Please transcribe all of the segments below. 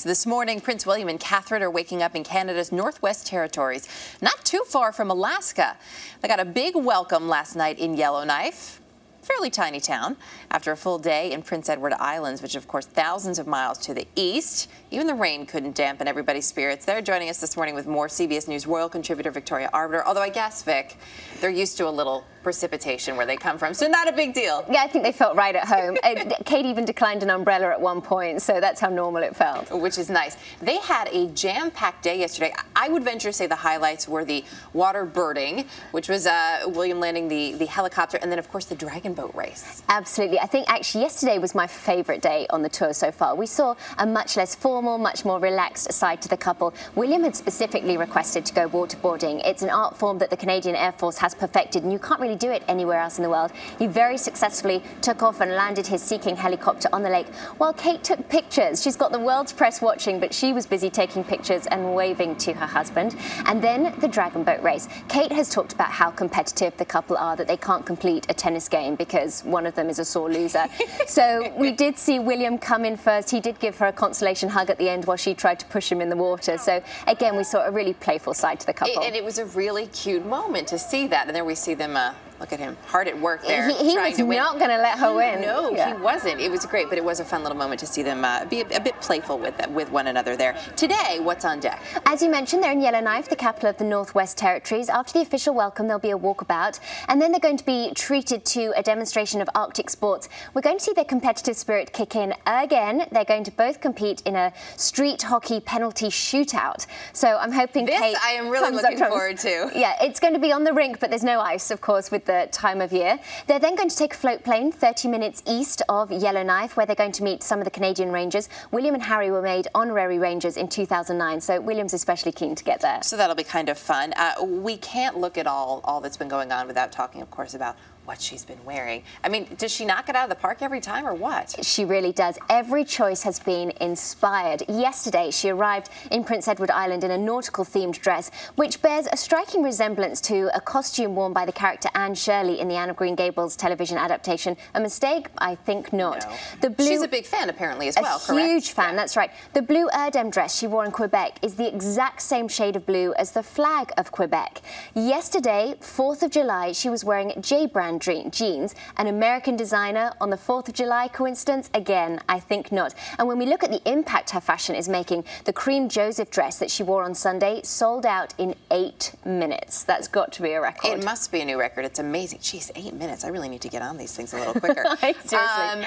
This morning, Prince William and Catherine are waking up in Canada's Northwest Territories, not too far from Alaska. They got a big welcome last night in Yellowknife, fairly tiny town, after a full day in Prince Edward Islands, which of course thousands of miles to the east. Even the rain couldn't dampen everybody's spirits. They're joining us this morning with more CBS News royal contributor Victoria Arbiter, although I guess, Vic, they're used to a little precipitation where they come from, so not a big deal. Yeah, I think they felt right at home. Kate even declined an umbrella at one point, so that's how normal it felt. Which is nice. They had a jam-packed day yesterday. I would venture to say the highlights were the water birding, which was William landing the helicopter, and then of course the dragon boat race. Absolutely. I think actually yesterday was my favourite day on the tour so far. We saw a much less formal, much more relaxed side to the couple. William had specifically requested to go waterboarding. It's an art form that the Canadian Air Force has perfected, and you can't really do it anywhere else in the world. He very successfully took off and landed his Sea King helicopter on the lake, while Kate took pictures. She's got the world's press watching, but she was busy taking pictures and waving to her husband. And then the dragon boat race. Kate has talked about how competitive the couple are, that they can't complete a tennis game because one of them is a sore loser. So we did see William come in first. He did give her a consolation hug at the end while she tried to push him in the water. So again, we saw a really playful side to the couple. And it was a really cute moment to see that. And there we see them, look at him, hard at work there. He was not going to let her win. No, yeah. He wasn't. It was great, but it was a fun little moment to see them be a bit playful with one another there. Today, what's on deck? As you mentioned, they're in Yellowknife, the capital of the Northwest Territories. After the official welcome, there'll be a walkabout, and then they're going to be treated to a demonstration of Arctic sports. We're going to see their competitive spirit kick in again. They're going to both compete in a street hockey penalty shootout. So I'm hoping Kate I am really looking forward to. Yeah, it's going to be on the rink, but there's no ice, of course, with the time of year. They're then going to take a float plane 30 minutes east of Yellowknife, where they're going to meet some of the Canadian Rangers. William and Harry were made honorary Rangers in 2009, so William's especially keen to get there. So that'll be kind of fun. We can't look at all that's been going on without talking, of course, about what she's been wearing. I mean, does she knock it out of the park every time or what? She really does. Every choice has been inspired. Yesterday, she arrived in Prince Edward Island in a nautical-themed dress, which bears a striking resemblance to a costume worn by the character Anne Shirley in the Anne of Green Gables television adaptation. A mistake? I think not. No. The blue, she's a big fan, apparently, as well, correct? A huge fan, yeah. That's right. The blue Erdem dress she wore in Quebec is the exact same shade of blue as the flag of Quebec. Yesterday, 4th of July, she was wearing J-brand jeans, an American designer on the 4th of July. Coincidence? Again, I think not. And when we look at the impact her fashion is making, the cream Joseph dress that she wore on Sunday sold out in 8 minutes. That's got to be a record. It must be a new record. It's amazing. Jeez, 8 minutes. I really need to get on these things a little quicker. Seriously.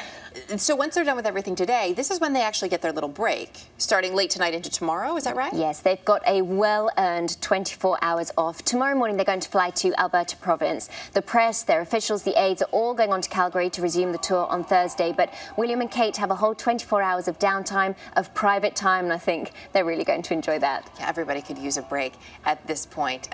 So once they're done with everything today, this is when they actually get their little break, starting late tonight into tomorrow. Is that right? Yes, they've got a well-earned 24 hours off. Tomorrow morning, they're going to fly to Alberta province. The press, their officials, the aides are all going on to Calgary to resume the tour on Thursday. But William and Kate have a whole 24 hours of downtime, of private time, and I think they're really going to enjoy that. Yeah, everybody could use a break at this point.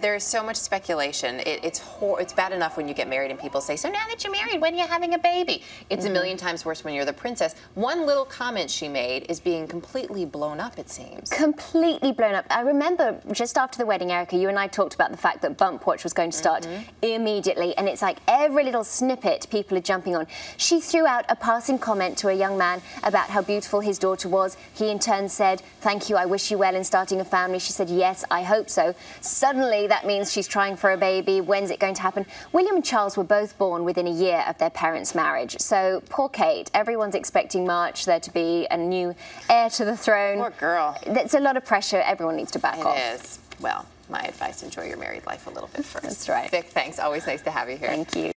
There's so much speculation. It's bad enough when you get married and people say, so now that you're married, when are you having a baby? It's a million times worse when you're the princess. One little comment she made is being completely blown up, it seems. Completely blown up. I remember just after the wedding, Erica, you and I talked about the fact that Bump Watch was going to start immediately, and it's like every little snippet people are jumping on. She threw out a passing comment to a young man about how beautiful his daughter was. He in turn said, thank you, I wish you well in starting a family. She said, yes, I hope so. Suddenly that means she's trying for a baby. When's it going to happen? William and Charles were both born within a year of their parents' marriage. So poor Kate, everyone's expecting March there to be a new heir to the throne. Poor girl. It's a lot of pressure. Everyone needs to back off. It is. Well, my advice, enjoy your married life a little bit first. That's right. Vic, thanks. Always nice to have you here. Thank you.